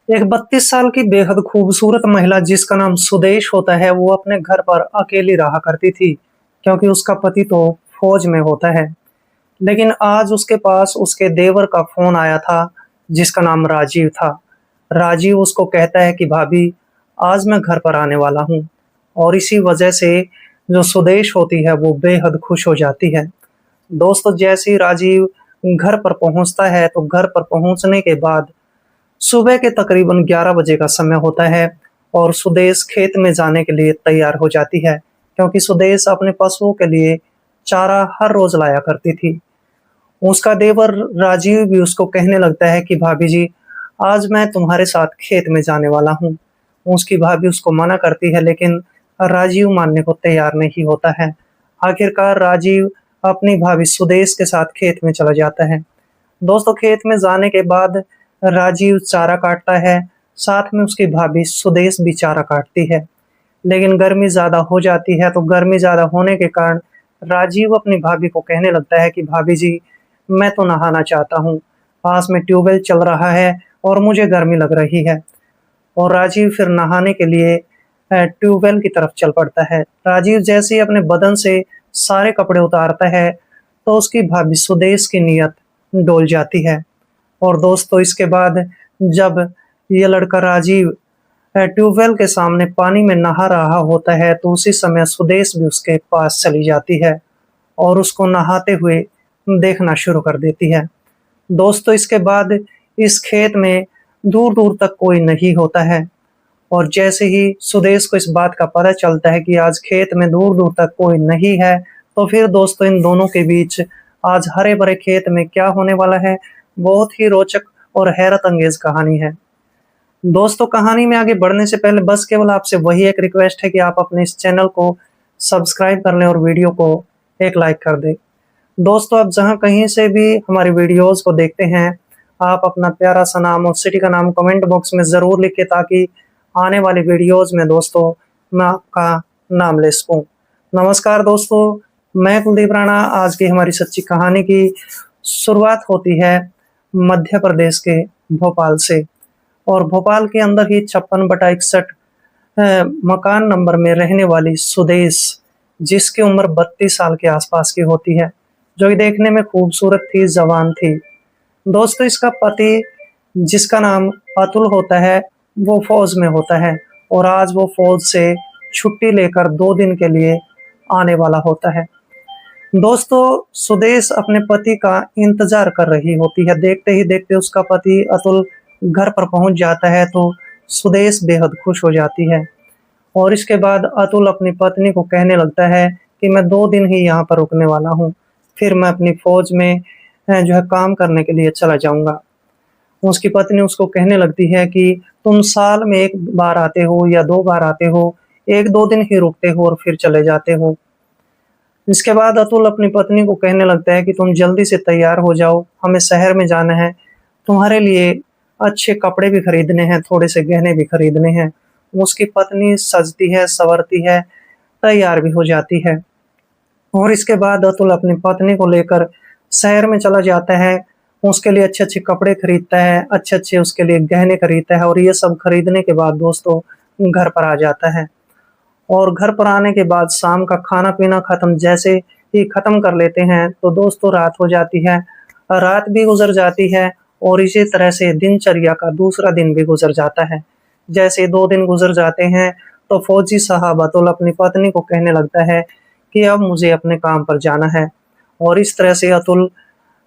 एक 32 साल की बेहद खूबसूरत महिला जिसका नाम सुदेश होता है, वो अपने घर पर अकेली रहा करती थी, क्योंकि उसका पति तो फौज में होता है। लेकिन आज उसके पास उसके देवर का फ़ोन आया था, जिसका नाम राजीव था। राजीव उसको कहता है कि भाभी, आज मैं घर पर आने वाला हूँ। और इसी वजह से जो सुदेश होती है, वो बेहद खुश हो जाती है। दोस्तों, जैसे ही राजीव घर पर पहुँचता है, तो घर पर पहुँचने के बाद सुबह के तकरीबन 11 बजे का समय होता है और सुदेश खेत में जाने के लिए तैयार हो जाती है, क्योंकि सुदेश अपने पशुओं के लिए चारा हर रोज लाया करती थी। उसका देवर राजीव भी उसको कहने लगता है कि भाभी जी, आज मैं तुम्हारे साथ खेत में जाने वाला हूँ। उसकी भाभी उसको मना करती है, लेकिन राजीव मानने को तैयार नहीं होता है। आखिरकार राजीव अपनी भाभी सुदेश के साथ खेत में चला जाता है। दोस्तों, खेत में जाने के बाद राजीव चारा काटता है, साथ में उसकी भाभी सुदेश भी चारा काटती है। लेकिन गर्मी ज़्यादा हो जाती है, तो गर्मी ज़्यादा होने के कारण राजीव अपनी भाभी को कहने लगता है कि भाभी जी, मैं तो नहाना चाहता हूँ। पास में ट्यूबवेल चल रहा है और मुझे गर्मी लग रही है। और राजीव फिर नहाने के लिए ट्यूबवेल की तरफ चल पड़ता है। राजीव जैसे ही अपने बदन से सारे कपड़े उतारता है, तो उसकी भाभी सुदेश की नीयत डोल जाती है। और दोस्तों, इसके बाद जब ये लड़का राजीव ट्यूबवेल के सामने पानी में नहा रहा होता है, तो उसी समय सुदेश भी उसके पास चली जाती है और उसको नहाते हुए देखना शुरू कर देती है। दोस्तों, इसके बाद इस खेत में दूर-दूर तक कोई नहीं होता है और जैसे ही सुदेश को इस बात का पता चलता है कि आज खेत में दूर-दूर तक कोई नहीं है, तो फिर दोस्तों, इन दोनों के बीच आज हरे-भरे खेत में क्या होने वाला है, बहुत ही रोचक और हैरत अंगेज कहानी है। दोस्तों, कहानी में आगे बढ़ने से पहले बस केवल आपसे वही एक रिक्वेस्ट है कि आप अपने इस चैनल को सब्सक्राइब कर लें और वीडियो को एक लाइक कर दें। दोस्तों, आप जहाँ कहीं से भी हमारी वीडियोज़ को देखते हैं, आप अपना प्यारा-सा नाम और सिटी का नाम कमेंट बॉक्स में ज़रूर लिखें, ताकि आने वाली वीडियोज़ में दोस्तों मैं आपका नाम ले सकूँ। नमस्कार दोस्तों, मैं कुलदीप राणा। आज की हमारी सच्ची कहानी की शुरुआत होती है मध्य प्रदेश के भोपाल से। और भोपाल के अंदर ही 56/61 मकान नंबर में रहने वाली सुदेश, जिसकी उम्र 32 साल के आसपास की होती है, जो कि देखने में खूबसूरत थी, जवान थी। दोस्तों, इसका पति, जिसका नाम अतुल होता है, वो फौज में होता है और आज वो फौज से छुट्टी लेकर 2 दिन के लिए आने वाला होता है। दोस्तों, सुदेश अपने पति का इंतजार कर रही होती है। देखते ही देखते उसका पति अतुल घर पर पहुंच जाता है, तो सुदेश बेहद खुश हो जाती है। और इसके बाद अतुल अपनी पत्नी को कहने लगता है कि मैं 2 दिन ही यहाँ पर रुकने वाला हूँ, फिर मैं अपनी फौज में जो है काम करने के लिए चला जाऊंगा। उसकी पत्नी उसको कहने लगती है कि तुम साल में 1 बार आते हो या 2 बार आते हो, 1-2 दिन ही रुकते हो और फिर चले जाते हो। इसके बाद अतुल अपनी पत्नी को कहने लगता है कि तुम जल्दी से तैयार हो जाओ, हमें शहर में जाना है, तुम्हारे लिए अच्छे कपड़े भी खरीदने हैं, थोड़े से गहने भी खरीदने हैं। उसकी पत्नी सजती है, संवरती है, तैयार भी हो जाती है और इसके बाद अतुल अपनी पत्नी को लेकर शहर में चला जाता है। उसके लिए अच्छे-अच्छे कपड़े खरीदता है, अच्छे-अच्छे उसके लिए गहने खरीदता है और ये सब खरीदने के बाद दोस्तों घर पर आ जाता है। और घर पर आने के बाद शाम का खाना-पीना खत्म जैसे ही खत्म कर लेते हैं, तो दोस्तों रात हो जाती है। रात भी गुज़र जाती है और इसी तरह से दिनचर्या का दूसरा दिन भी गुज़र जाता है। जैसे 2 दिन गुज़र जाते हैं, तो फौजी साहब अतुल अपनी पत्नी को कहने लगता है कि अब मुझे अपने काम पर जाना है। और इस तरह से अतुल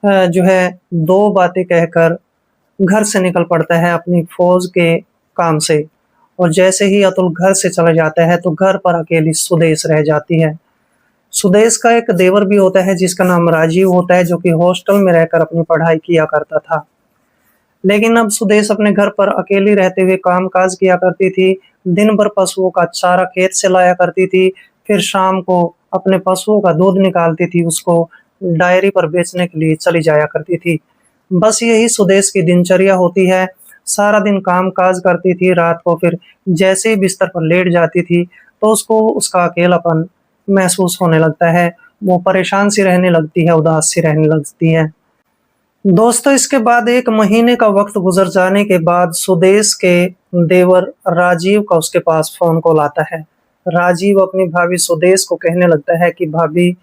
जो है 2 बातें कहकर घर से निकल पड़ता है अपनी फौज के काम से। और जैसे ही अतुल घर से चला जाता है, तो घर पर अकेली सुदेश रह जाती है। सुदेश का एक देवर भी होता है, जिसका नाम राजीव होता है, जो कि हॉस्टल में रहकर अपनी पढ़ाई किया करता था। लेकिन अब सुदेश अपने घर पर अकेली रहते हुए काम-काज किया करती थी। दिन भर पशुओं का चारा खेत से लाया करती थी, फिर शाम को अपने पशुओं का दूध निकालती थी, उसको डायरी पर बेचने के लिए चली जाया करती थी। बस यही सुदेश की दिनचर्या होती है। सारा दिन काम-काज करती थी, रात को फिर जैसे ही बिस्तर पर लेट जाती थी, तो उसको उसका अकेलापन महसूस होने लगता है। वो परेशान सी रहने लगती है, उदास सी रहने लगती है। दोस्तों, इसके बाद 1 महीने का वक़्त गुज़र जाने के बाद सुदेश के देवर राजीव का उसके पास फ़ोन कॉल आता है। राजीव अपनी भाभी सुदेश को कहने लगता है कि भाभी,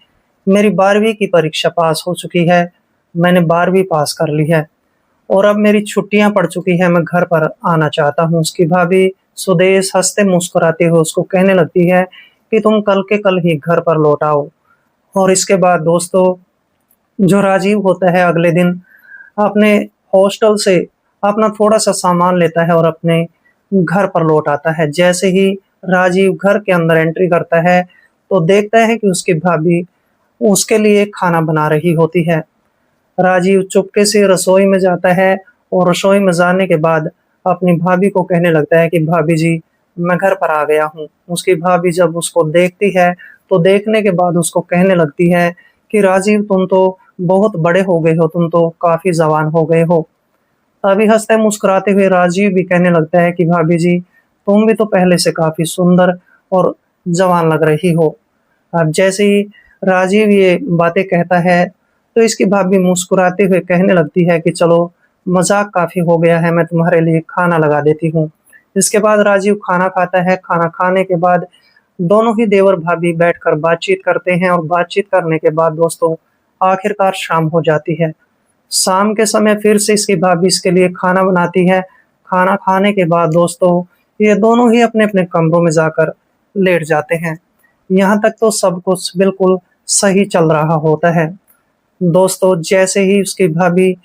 मेरी 12वीं की परीक्षा पास हो चुकी है। मैंने 12वीं पास कर ली है और अब मेरी छुट्टियाँ पड़ चुकी हैं, मैं घर पर आना चाहता हूँ। उसकी भाभी सुदेश हँसते-मुस्कुराते हुए उसको कहने लगती है कि तुम कल के कल ही घर पर लौट आओ। और इसके बाद दोस्तों, जो राजीव होता है अगले दिन अपने हॉस्टल से अपना थोड़ा-सा सामान लेता है और अपने घर पर लौट आता है। जैसे ही राजीव घर के अंदर एंट्री करता है, तो देखता है कि उसकी भाभी उसके लिए खाना बना रही होती है। राजीव चुपके से रसोई में जाता है और रसोई में जाने के बाद अपनी भाभी को कहने लगता है कि भाभी जी, मैं घर पर आ गया हूँ। उसकी भाभी जब उसको देखती है, तो देखने के बाद उसको कहने लगती है कि राजीव, तुम तो बहुत बड़े हो गए हो, तुम तो काफ़ी जवान हो गए हो। तभी हँसते-मुस्कुराते हुए राजीव भी कहने लगता है कि भाभी जी, तुम भी तो पहले से काफ़ी सुंदर और जवान लग रही हो। अब जैसे ही राजीव ये बातें कहता है, तो इसकी भाभी मुस्कुराते हुए कहने लगती है कि चलो, मज़ाक काफ़ी हो गया है, मैं तुम्हारे लिए खाना लगा देती हूँ। इसके बाद राजीव खाना खाता है, खाना खाने के बाद दोनों ही देवर-भाभी बैठकर बातचीत करते हैं और बातचीत करने के बाद दोस्तों, आखिरकार शाम हो जाती है। शाम के समय फिर से इसकी भाभी इसके लिए खाना बनाती है। खाना खाने के बाद दोस्तों, ये दोनों ही अपने-अपने कमरों में जाकर लेट जाते हैं। यहाँ तक तो सब कुछ बिल्कुल सही चल रहा होता है। दोस्तों, जैसे ही उसकी भाभी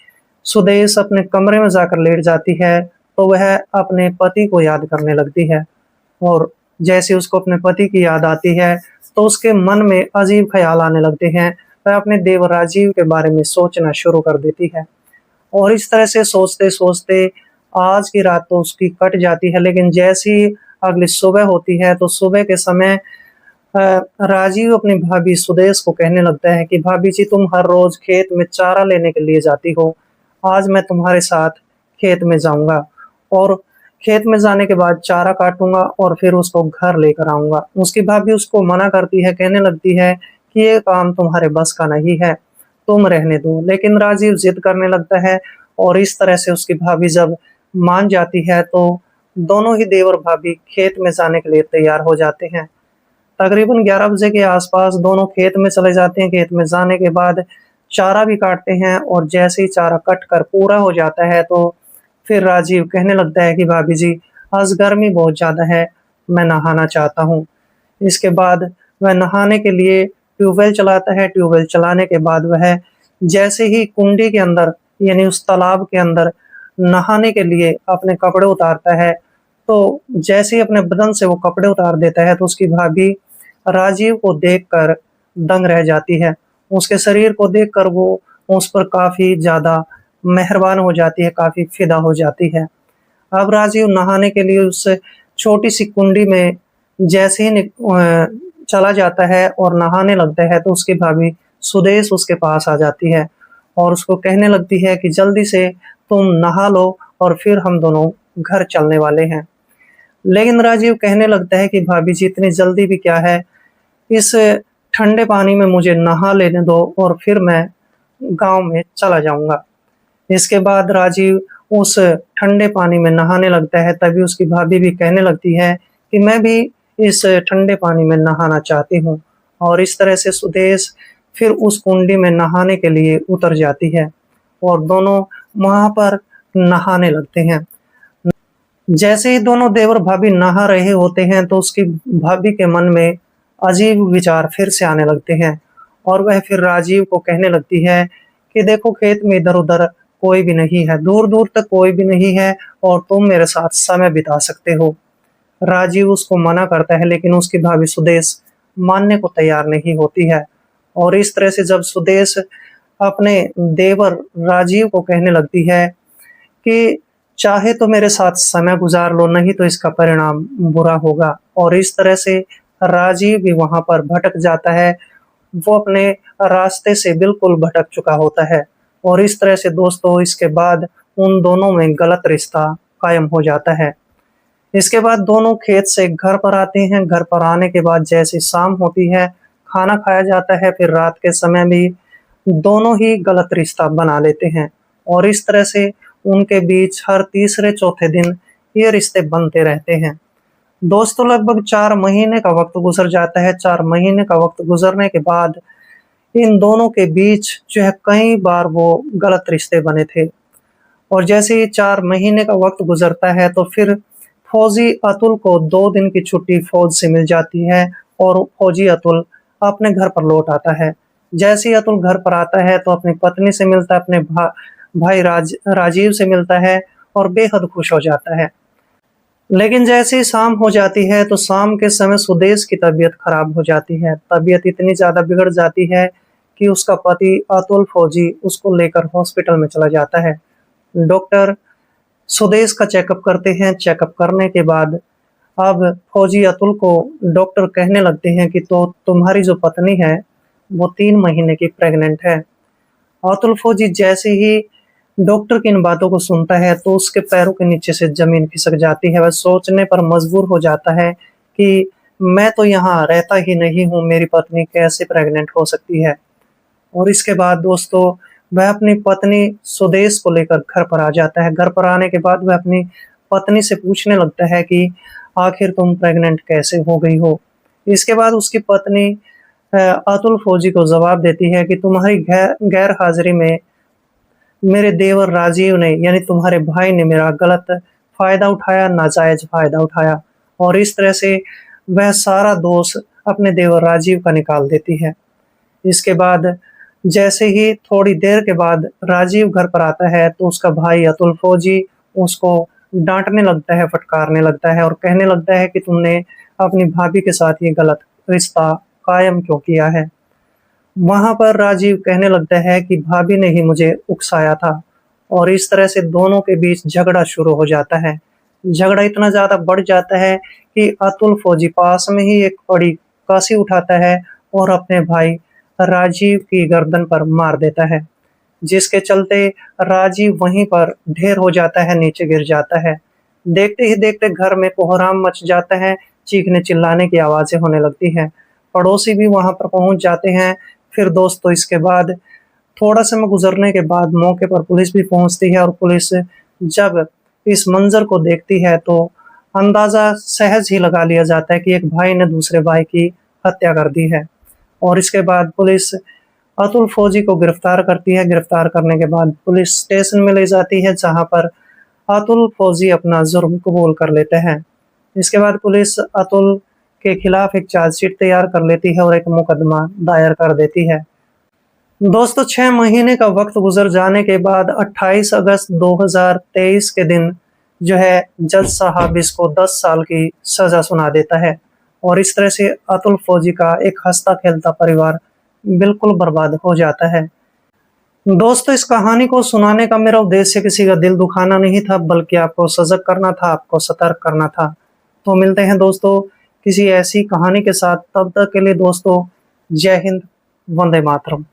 सुदेश अपने कमरे में जाकर लेट जाती है, तो वह अपने पति को याद करने लगती है और जैसे उसको अपने पति की याद आती है, तो उसके मन में अजीब ख़्याल आने लगते हैं। वह अपने देवर राजीव के बारे में सोचना शुरू कर देती है और इस तरह से सोचते-सोचते आज की रात तो उसकी कट जाती है, लेकिन जैसे ही अगली सुबह होती है, तो सुबह के समय राजीव अपनी भाभी सुदेश को कहने लगता है कि भाभी जी, तुम हर रोज खेत में चारा लेने के लिए जाती हो। आज मैं तुम्हारे साथ खेत में जाऊँगा और खेत में जाने के बाद चारा काटूँगा और फिर उसको घर लेकर आऊँगा। उसकी भाभी उसको मना करती है, कहने लगती है कि ये काम तुम्हारे बस का नहीं है, तुम रहने दो। लेकिन राजीव ज़िद करने लगता है और इस तरह से उसकी भाभी जब मान जाती है, तो दोनों ही देवर भाभी खेत में जाने के लिए तैयार हो जाते हैं। तकरीबन 11 बजे के आसपास दोनों खेत में चले जाते हैं। खेत में जाने के बाद चारा भी काटते हैं और जैसे ही चारा कट कर पूरा हो जाता है, तो फिर राजीव कहने लगता है कि भाभी जी, आज गर्मी बहुत ज़्यादा है, मैं नहाना चाहता हूँ। इसके बाद वह नहाने के लिए ट्यूबवेल चलाता है। ट्यूबवेल चलाने के बाद वह जैसे ही कुंडी के अंदर यानी उस तालाब के अंदर नहाने के लिए अपने कपड़े उतारता है, तो जैसे ही अपने बदन से वो कपड़े उतार देता है, तो उसकी भाभी राजीव को देखकर दंग रह जाती है। उसके शरीर को देखकर वो उस पर काफ़ी ज़्यादा मेहरबान हो जाती है, काफ़ी फ़िदा हो जाती है। अब राजीव नहाने के लिए उस छोटी-सी कुंडी में जैसे ही चला जाता है और नहाने लगता है, तो उसकी भाभी सुदेश उसके पास आ जाती है और उसको कहने लगती है कि जल्दी से तुम नहा लो और फिर हम दोनों घर चलने वाले हैं। लेकिन राजीव कहने लगता है कि भाभी जी, इतनी जल्दी भी क्या है, इस ठंडे पानी में मुझे नहा लेने दो और फिर मैं गाँव में चला जाऊँगा। इसके बाद राजीव उस ठंडे पानी में नहाने लगता है, तभी उसकी भाभी भी कहने लगती है कि मैं भी इस ठंडे पानी में नहाना चाहती हूँ और इस तरह से सुदेश फिर उस कुंडी में नहाने के लिए उतर जाती है और दोनों वहाँ पर नहाने लगते हैं। जैसे ही दोनों देवर-भाभी नहा रहे होते हैं, तो उसकी भाभी के मन में अजीब विचार फिर से आने लगते हैं और वह फिर राजीव को कहने लगती है कि देखो, खेत में इधर-उधर कोई भी नहीं है, दूर-दूर तक कोई भी नहीं है और तुम मेरे साथ समय बिता सकते हो। राजीव उसको मना करता है, लेकिन उसकी भाभी सुदेश मानने को तैयार नहीं होती है और इस तरह से जब सुदेश अपने देवर राजीव को कहने लगती है कि चाहे तो मेरे साथ समय गुज़ार लो, नहीं तो इसका परिणाम बुरा होगा और इस तरह से राजीव भी वहाँ पर भटक जाता है। वो अपने रास्ते से बिल्कुल भटक चुका होता है और इस तरह से दोस्तों, इसके बाद उन दोनों में गलत रिश्ता कायम हो जाता है। इसके बाद दोनों खेत से घर पर आते हैं। घर पर आने के बाद जैसे शाम होती है, खाना खाया जाता है, फिर रात के समय भी दोनों ही गलत रिश्ता बना लेते हैं और इस तरह से उनके बीच हर तीसरे चौथे दिन ये रिश्ते बनते रहते हैं। दोस्तों लगभग 4 महीने का वक्त गुजर जाता है। 4 महीने का वक्त गुजरने के बाद इन दोनों के बीच जो है कई बार वो गलत रिश्ते बने थे। और जैसे ही 4 महीने का वक्त गुजरता है तो फिर फौजी अतुल को 2 दिन की छुट्टी फौज से मिल जाती है और फौजी अतुल अपने घर पर लौट आता है। जैसे ही अतुल घर पर आता है तो अपनी पत्नी से मिलता है, अपने भाई राजीव से मिलता है और बेहद खुश हो जाता है। लेकिन जैसे ही शाम हो जाती है तो शाम के समय सुदेश की तबीयत खराब हो जाती है। तबीयत इतनी ज़्यादा बिगड़ जाती है कि उसका पति अतुल फौजी उसको लेकर हॉस्पिटल में चला जाता है। डॉक्टर सुदेश का चेकअप करते हैं। चेकअप करने के बाद अब फौजी अतुल को डॉक्टर कहने लगते हैं कि तो तुम्हारी जो पत्नी है वो 3 महीने की प्रेग्नेंट है। अतुल फौजी जैसे ही डॉक्टर की इन बातों को सुनता है तो उसके पैरों के नीचे से जमीन खिसक जाती है। वह सोचने पर मजबूर हो जाता है कि मैं तो यहाँ रहता ही नहीं हूँ, मेरी पत्नी कैसे प्रेग्नेंट हो सकती है। और इसके बाद दोस्तों वह अपनी पत्नी सुदेश को लेकर घर पर आ जाता है। घर पर आने के बाद वह अपनी पत्नी से पूछने लगता है कि आखिर तुम प्रेग्नेंट कैसे हो गई हो। इसके बाद उसकी पत्नी अतुल फौजी को जवाब देती है कि तुम्हारी गैर हाजिरी में मेरे देवर राजीव ने यानी तुम्हारे भाई ने मेरा गलत फायदा उठाया, नाजायज फायदा उठाया। और इस तरह से वह सारा दोष अपने देवर राजीव का निकाल देती है। इसके बाद जैसे ही थोड़ी देर के बाद राजीव घर पर आता है तो उसका भाई अतुल फौजी उसको डांटने लगता है, फटकारने लगता है और कहने लगता है कि तुमने अपनी भाभी के साथ ये गलत रिश्ता कायम क्यों किया है। वहां पर राजीव कहने लगता है कि भाभी ने ही मुझे उकसाया था। और इस तरह से दोनों के बीच झगड़ा शुरू हो जाता है। झगड़ा इतना ज्यादा बढ़ जाता है कि अतुल फौजी पास में ही एक बड़ी काशी उठाता है और अपने भाई राजीव की गर्दन पर मार देता है, जिसके चलते राजीव वहीं पर ढेर हो जाता है, नीचे गिर जाता है। देखते ही देखते घर में कोहराम मच जाता है, चीखने चिल्लाने की आवाजें होने लगती हैं। पड़ोसी भी वहां पर पहुंच जाते हैं। फिर दोस्तों इसके बाद थोड़ा समय गुजरने के बाद मौके पर पुलिस भी पहुंचती है और पुलिस जब इस मंजर को देखती है तो अंदाजा सहज ही लगा लिया जाता है कि एक भाई ने दूसरे भाई की हत्या कर दी है। और इसके बाद पुलिस अतुल फौजी को गिरफ्तार करती है। गिरफ्तार करने के बाद पुलिस स्टेशन में ले जाती है जहां पर अतुल फौजी अपना जुर्म कबूल कर लेते हैं। इसके बाद पुलिस अतुल के खिलाफ एक चार्जशीट तैयार कर लेती है और एक मुकदमा दायर कर देती है। दोस्तों 6 महीने का वक्त गुजर जाने के बाद 28 अगस्त 2023 के दिन जो है जज साहब इसको 10 साल की सजा सुना देता है। और इस तरह से अतुल फौजी का एक हंसता खेलता परिवार बिल्कुल बर्बाद हो जाता है। दोस्तों इस कहानी को सुनाने का मेरा उद्देश्य किसी का दिल दुखाना नहीं था, बल्कि आपको सजग करना था, आपको सतर्क करना था। तो मिलते हैं दोस्तों किसी ऐसी कहानी के साथ, तब तक के लिए दोस्तों जय हिंद, वंदे मातरम।